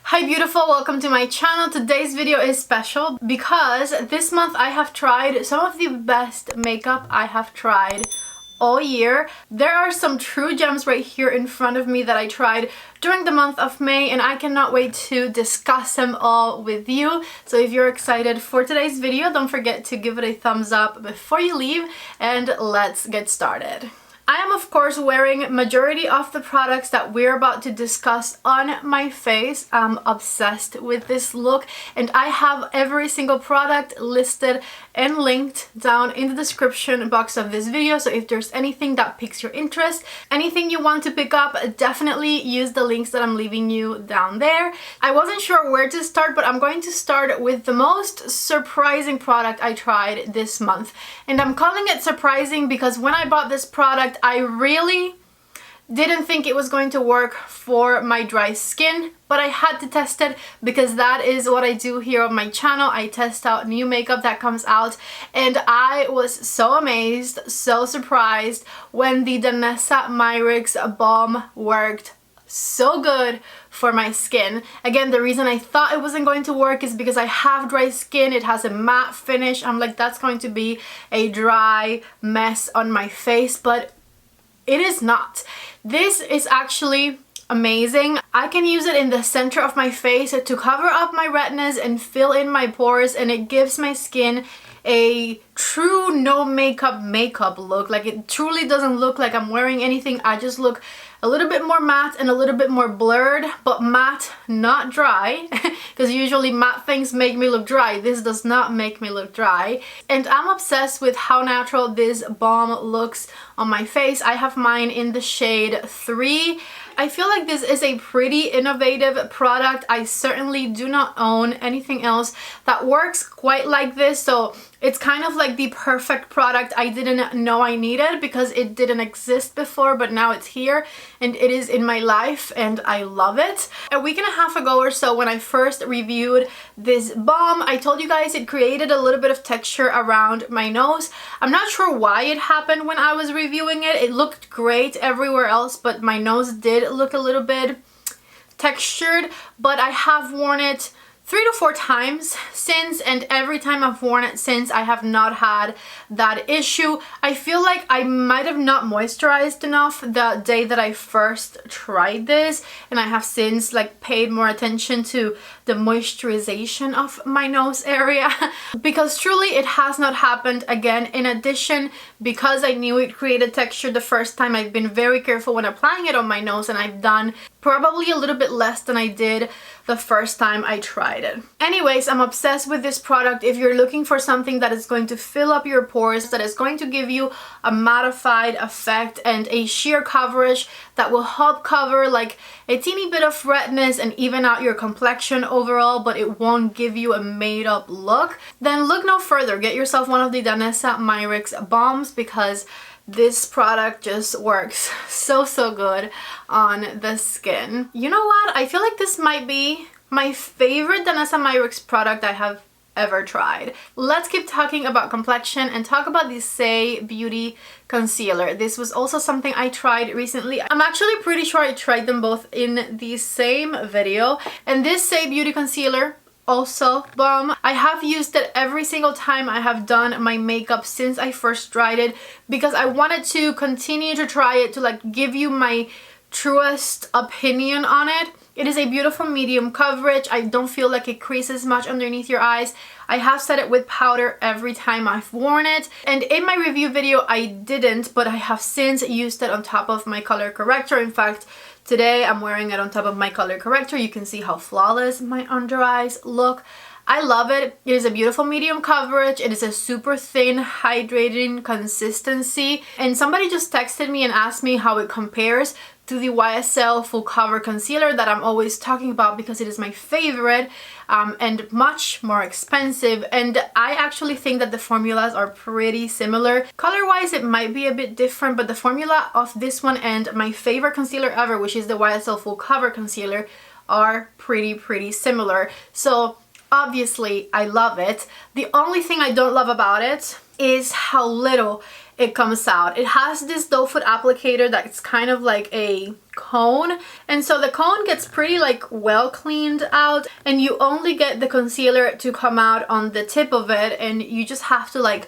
Hi beautiful, welcome to my channel. Today's video is special because this month I have tried some of the best makeup I have tried all year. There are some true gems right here in front of me that I tried during the month of May, and I cannot wait to discuss them all with you. So if you're excited for today's video, don't forget to give it a thumbs up before you leave, and let's get started. I am of course wearing majority of the products that we're about to discuss on my face. I'm obsessed with this look, and I have every single product listed and linked down in the description box of this video. So if there's anything that piques your interest, anything you want to pick up, definitely use the links that I'm leaving you down there. I wasn't sure where to start, but I'm going to start with the most surprising product I tried this month. And I'm calling it surprising because when I bought this product, I really didn't think it was going to work for my dry skin, but I had to test it because that is what I do here on my channel. I test out new makeup that comes out, and I was so amazed, so surprised when the Danessa Myricks balm worked so good for my skin. Again, the reason I thought it wasn't going to work is because I have dry skin. It has a matte finish. I'm like, that's going to be a dry mess on my face, but it is not. This is actually amazing. I can use it in the center of my face to cover up my redness and fill in my pores, and it gives my skin a true no makeup look. Like, it truly doesn't look like I'm wearing anything. I just look a little bit more matte and a little bit more blurred, but matte, not dry, because usually matte things make me look dry. This does not make me look dry. And I'm obsessed with how natural this balm looks on my face. I have mine in the shade 3. I feel like this is a pretty innovative product. I certainly do not own anything else that works quite like this, so it's kind of like the perfect product I didn't know I needed because it didn't exist before, but now it's here and it is in my life and I love it. A week and a half ago or so, when I first reviewed this balm, I told you guys it created a little bit of texture around my nose. I'm not sure why it happened when I was reviewing it. It looked great everywhere else, but my nose did look a little bit textured. But I have worn it 3 to 4 times since, and every time I've worn it since, I have not had that issue. I feel like I might have not moisturized enough the day that I first tried this, and I have since like paid more attention to the moisturization of my nose area because truly it has not happened again. In addition, because I knew it created texture the first time, I've been very careful when applying it on my nose, and I've done probably a little bit less than I did the first time I tried it. Anyways, I'm obsessed with this product. If you're looking for something that is going to fill up your pores, that is going to give you a mattified effect and a sheer coverage that will help cover like a teeny bit of redness and even out your complexion overall, but it won't give you a made up look, then look no further. Get yourself one of the Danessa Myricks balms because this product just works so good on the skin. You know what? I feel like this might be my favorite Danessa Myricks product I have ever tried. Let's keep talking about complexion and talk about the Say Beauty concealer. This was also something I tried recently. I'm actually pretty sure I tried them both in the same video. And this Say Beauty concealer, also balm, I have used it every single time I have done my makeup since I first tried it because I wanted to continue to try it to like give you my truest opinion on it. It is a beautiful medium coverage. I don't feel like it creases much underneath your eyes. I have set it with powder every time I've worn it, and in my review video I didn't, but I have since used it on top of my color corrector. In fact, today I'm wearing it on top of my color corrector. You can see how flawless my under eyes look. I love it. It is a beautiful medium coverage. It is a super thin, hydrating consistency. And somebody just texted me and asked me how it compares to the YSL Full Cover Concealer that I'm always talking about because it is my favorite and much more expensive. And I actually think that the formulas are pretty similar. Color-wise, it might be a bit different, but the formula of this one and my favorite concealer ever, which is the YSL Full Cover Concealer, are pretty similar. So obviously I love it. The only thing I don't love about it is how little it comes out. It has this doe foot applicator that's kind of like a cone, and so the cone gets pretty like well cleaned out, and you only get the concealer to come out on the tip of it, and you just have to like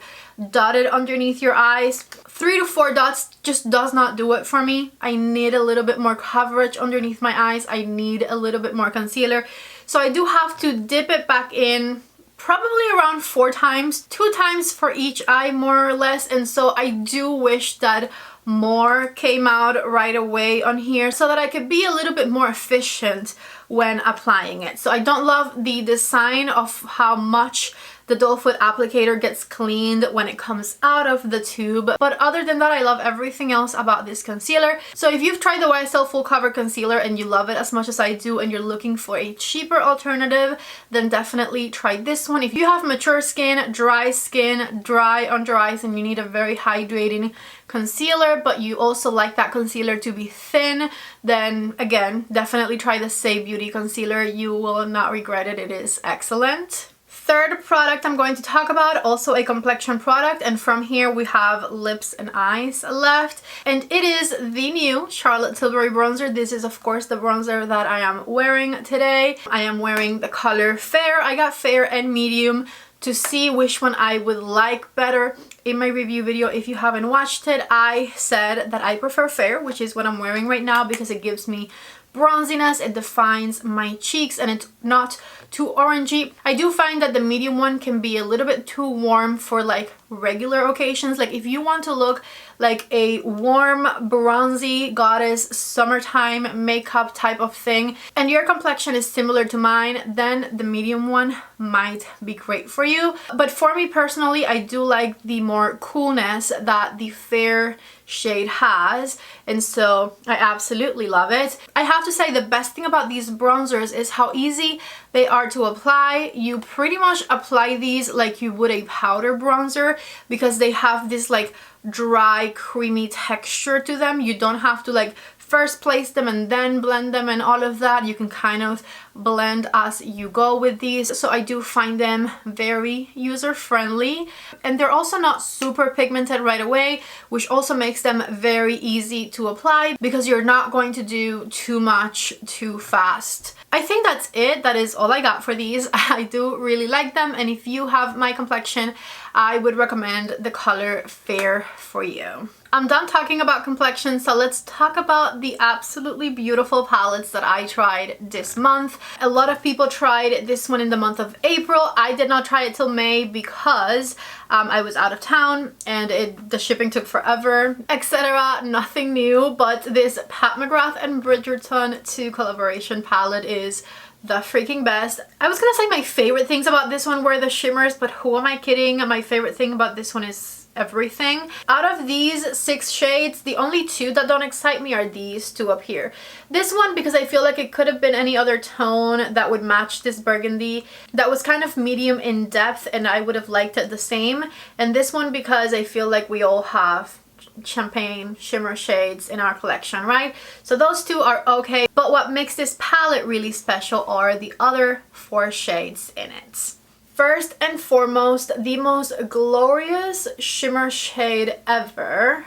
dot it underneath your eyes. 3 to 4 dots just does not do it for me. I need a little bit more coverage underneath my eyes. I need a little bit more concealer, so I do have to dip it back in probably around 4 times, 2 times for each eye more or less. And so I do wish that more came out right away on here so that I could be a little bit more efficient when applying it. So I don't love the design of how much the doe foot applicator gets cleaned when it comes out of the tube, but other than that, I love everything else about this concealer. So if you've tried the YSL Full Cover Concealer and you love it as much as I do, and you're looking for a cheaper alternative, then definitely try this one. If you have mature skin, dry under eyes, and you need a very hydrating concealer, but you also like that concealer to be thin, then again, definitely try the Say Beauty concealer. You will not regret it. It is excellent. Third product I'm going to talk about, also a complexion product, and from here we have lips and eyes left, and it is the new Charlotte Tilbury bronzer. This is of course the bronzer that I am wearing today. I am wearing the color Fair. I got Fair and Medium to see which one I would like better. In my review video, if you haven't watched it, I said that I prefer Fair, which is what I'm wearing right now, because it gives me bronziness, it defines my cheeks, and it's not too orangey. I do find that the medium one can be a little bit too warm for like regular occasions. Like if you want to look like a warm, bronzy goddess summertime makeup type of thing, and your complexion is similar to mine, then the medium one might be great for you. But for me personally, I do like the more coolness that the Fair shade has, and so I absolutely love it. I have to say the best thing about these bronzers is how easy they are to apply. You pretty much apply these like you would a powder bronzer, because they have this like dry, creamy texture to them. You don't have to like first place them and then blend them and all of that. You can kind of blend as you go with these. So I do find them very user-friendly, and they're also not super pigmented right away, which also makes them very easy to apply because you're not going to do too much too fast. I think that's it. That is all I got for these. I do really like them, and if you have my complexion, I would recommend the color Fair for you. I'm done talking about complexion, so let's talk about the absolutely beautiful palettes that I tried this month. A lot of people tried this one in the month of April. I did not try it till May because I was out of town and the shipping took forever, etc. Nothing new, but this Pat McGrath and Bridgerton 2 collaboration palette is the freaking best. I was gonna say my favorite things about this one were the shimmers, but who am I kidding? My favorite thing about this one is everything. Out of these 6 shades, the only 2 that don't excite me are these 2 up here. This one because I feel like it could have been any other tone that would match this burgundy that was kind of medium in depth, and I would have liked it the same. And this one because I feel like we all have champagne shimmer shades in our collection, right? So those 2 are okay, but what makes this palette really special are the other 4 shades in it. First and foremost, the most glorious shimmer shade ever.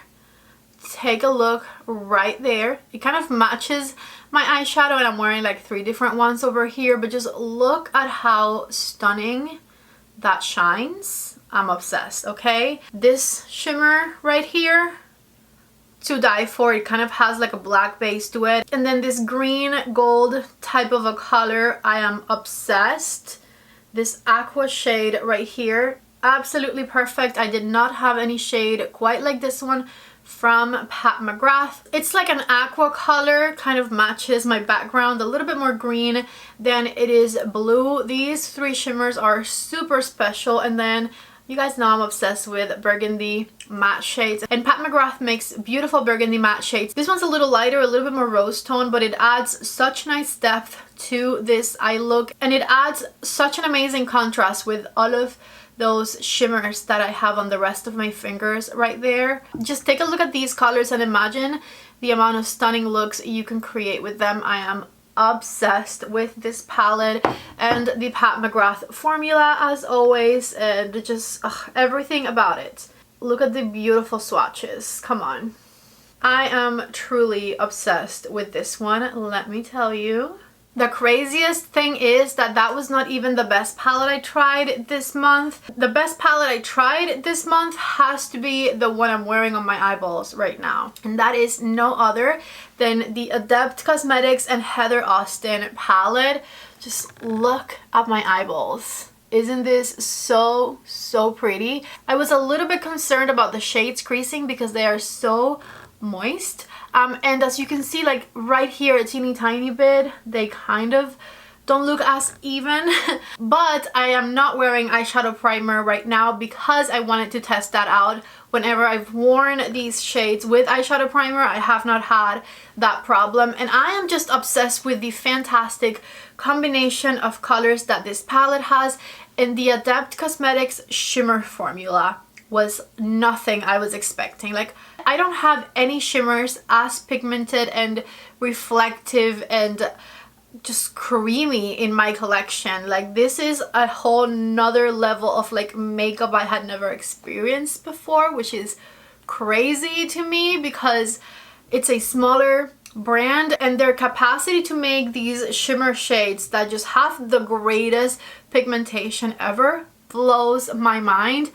Take a look right there. It kind of matches my eyeshadow, and I'm wearing like 3 different ones over here, but just look at how stunning that shines. I'm obsessed, okay? This shimmer right here, to die for. It kind of has like a black base to it. And then this green gold type of a color, I am obsessed. This aqua shade right here, absolutely perfect. I did not have any shade quite like this one from Pat McGrath. It's like an aqua color, kind of matches my background, a little bit more green than it is blue. These 3 shimmers are super special, and then you guys know I'm obsessed with burgundy matte shades, and Pat McGrath makes beautiful burgundy matte shades. This one's a little lighter, a little bit more rose tone, but it adds such nice depth to this eye look, and it adds such an amazing contrast with all of those shimmers that I have on the rest of my fingers right there. Just take a look at these colors and imagine the amount of stunning looks you can create with them. I am obsessed with this palette and the Pat McGrath formula as always, and just everything about it. Look at the beautiful swatches. Come on. I am truly obsessed with this one, let me tell you. The craziest thing is that that was not even the best palette I tried this month. The best palette I tried this month has to be the one I'm wearing on my eyeballs right now. And that is no other than the Adept Cosmetics and Heather Austin palette. Just look at my eyeballs. Isn't this so pretty? I was a little bit concerned about the shades creasing because they are so moist. And as you can see, like right here a teeny tiny bit, they kind of don't look as even. But I am not wearing eyeshadow primer right now because I wanted to test that out. Whenever I've worn these shades with eyeshadow primer, I have not had that problem. And I am just obsessed with the fantastic combination of colors that this palette has. And the Adept Cosmetics shimmer formula was nothing I was expecting. Like, I don't have any shimmers as pigmented and reflective and just creamy in my collection. Like, this is a whole nother level of like makeup I had never experienced before, which is crazy to me because it's a smaller brand and their capacity to make these shimmer shades that just have the greatest pigmentation ever blows my mind.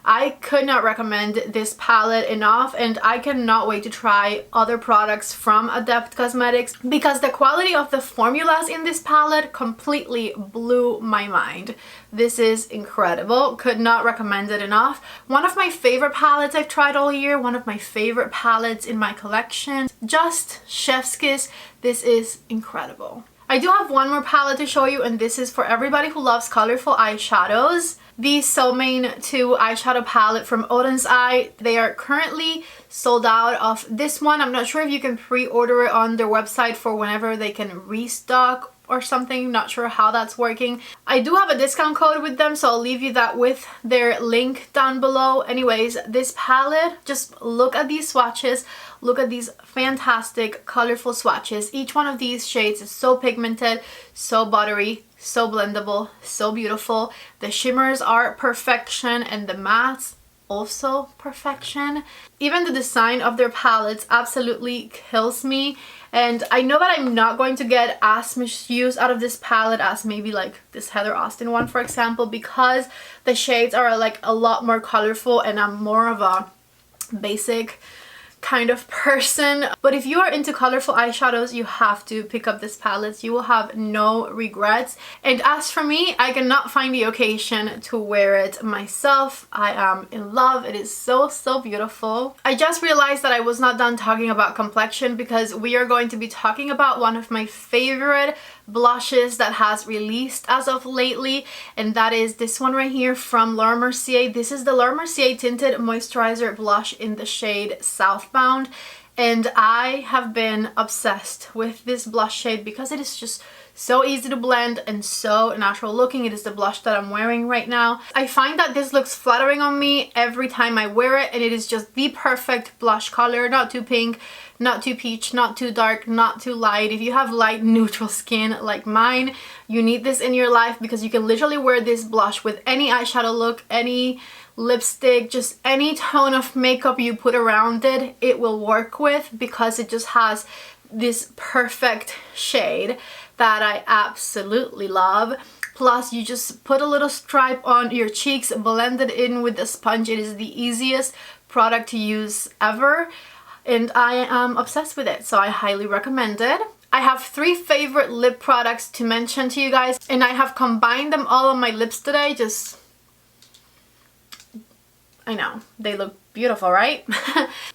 I could not recommend this palette enough, and I cannot wait to try other products from Adept Cosmetics because the quality of the formulas in this palette completely blew my mind. This is incredible. Could not recommend it enough. One of my favorite palettes I've tried all year, one of my favorite palettes in my collection. Just chef's kiss. This is incredible. I do have one more palette to show you, and this is for everybody who loves colorful eyeshadows. The Soulmane 2 eyeshadow palette from Odin's Eye. They are currently sold out of this one. I'm not sure if you can pre-order it on their website for whenever they can restock or something. Not sure how that's working. I do have a discount code with them, so I'll leave you that with their link down below. Anyways, this palette, just look at these swatches. Look at these fantastic colorful swatches. Each one of these shades is so pigmented, so buttery, so blendable, so beautiful. The shimmers are perfection and the mattes also perfection. Even the design of their palettes absolutely kills me. And I know that I'm not going to get as much use out of this palette as maybe like this Heather Austin one, for example, because the shades are like a lot more colorful and I'm more of a basic kind of person. But if you are into colorful eyeshadows, you have to pick up this palette. You will have no regrets. And as for me, I cannot find the occasion to wear it myself. I am in love. It is so beautiful. I just realized that I was not done talking about complexion because we are going to be talking about one of my favorite blushes that has released as of lately, and that is this one right here from Mercier. This is the Mercier Tinted Moisturizer Blush in the shade Southbound, and I have been obsessed with this blush shade because it is just so easy to blend and so natural looking. It is the blush that I'm wearing right now. I find that this looks flattering on me every time I wear it, and it is just the perfect blush color. Not too pink, not too peach, not too dark, not too light. If you have light neutral skin like mine, you need this in your life because you can literally wear this blush with any eyeshadow look, any lipstick, just any tone of makeup you put around it, it will work with because it just has this perfect shade that I absolutely love. Plus, you just put a little stripe on your cheeks, blend it in with the sponge. It is the easiest product to use ever, and I am obsessed with it, so I highly recommend it. I have 3 favorite lip products to mention to you guys, and I have combined them all on my lips today. I know, they look beautiful, right?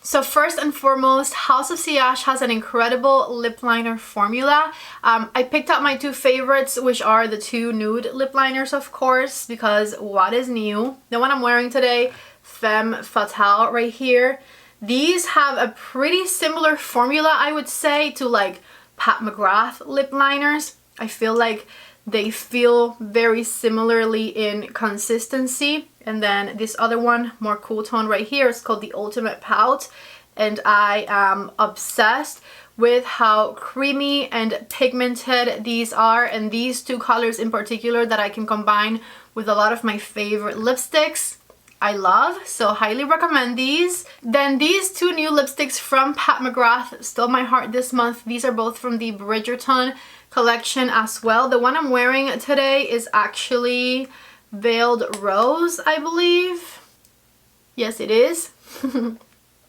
So first and foremost, House of Sillage has an incredible lip liner formula. I picked out my 2 favorites, which are the 2 nude lip liners, of course, because what is new? The one I'm wearing today, Femme Fatale right here. These have a pretty similar formula, I would say, to like Pat McGrath lip liners. I feel like they feel very similarly in consistency. And then this other one, more cool tone right here, is called the Ultimate Pout, and I am obsessed with how creamy and pigmented these are, and these two colors in particular that I can combine with a lot of my favorite lipsticks. I love, so highly recommend these. Then these two new lipsticks from Pat McGrath stole my heart this month. These are both from the Bridgerton collection as well. The one I'm wearing today is actually Veiled Rose, I believe. Yes, it is.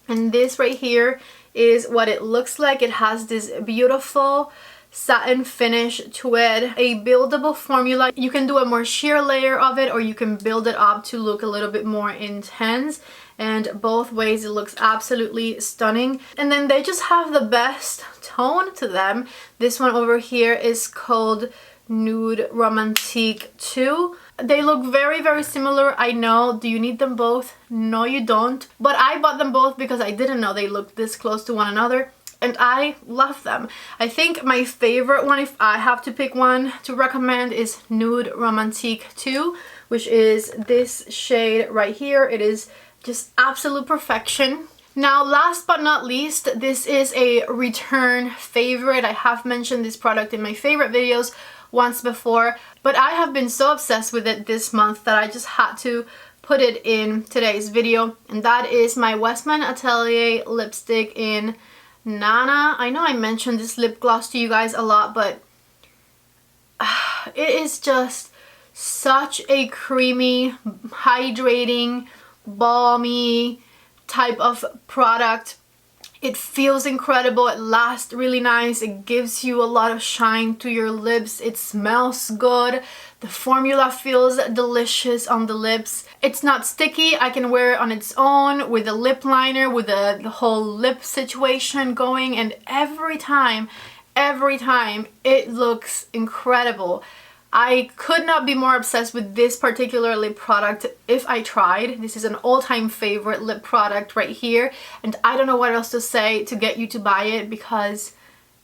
And this right here is what it looks like. It has this beautiful satin finish to it, a buildable formula. You can do a more sheer layer of it, or you can build it up to look a little bit more intense, and both ways it looks absolutely stunning. And then they just have the best tone to them. This one over here is called Nude Romantique 2. They look very, very similar, I know. Do you need them both? No, you don't. But I bought them both because I didn't know they looked this close to one another, and I love them. I think my favorite one, if I have to pick one to recommend, is Nude Romantique 2, which is this shade right here. It is just absolute perfection. Now, last but not least, this is a return favorite. I have mentioned this product in my favorite videos once before, but I have been so obsessed with it this month that I just had to put it in today's video, and that is my Westman Atelier lipstick in Nana. I know I mentioned this lip gloss to you guys a lot, but it is just such a creamy, hydrating, balmy type of product. It feels incredible, it lasts really nice, it gives you a lot of shine to your lips, it smells good, the formula feels delicious on the lips. It's not sticky, I can wear it on its own with a lip liner, with the whole lip situation going, and every time it looks incredible. I could not be more obsessed with this particular lip product if I tried. This is an all-time favorite lip product right here, and I don't know what else to say to get you to buy it, because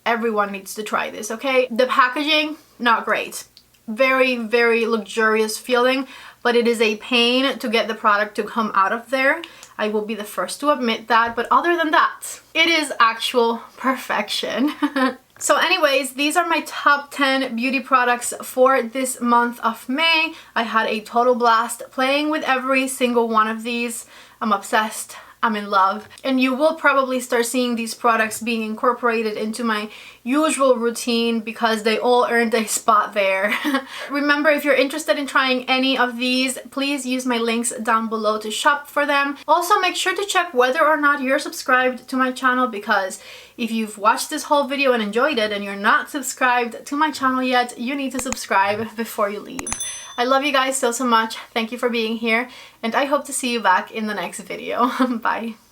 everyone needs to try this, okay? The packaging, not great. Very, very luxurious feeling, but it is a pain to get the product to come out of there. I will be the first to admit that, but other than that, it is actual perfection. So anyways, these are my top 10 beauty products for this month of May. I had a total blast playing with every single one of these. I'm obsessed. I'm in love. And you will probably start seeing these products being incorporated into my usual routine because they all earned a spot there. Remember, if you're interested in trying any of these, please use my links down below to shop for them. Also, make sure to check whether or not you're subscribed to my channel, because if you've watched this whole video and enjoyed it and you're not subscribed to my channel yet, you need to subscribe before you leave. I love you guys so much. Thank you for being here, and I hope to see you back in the next video. Bye.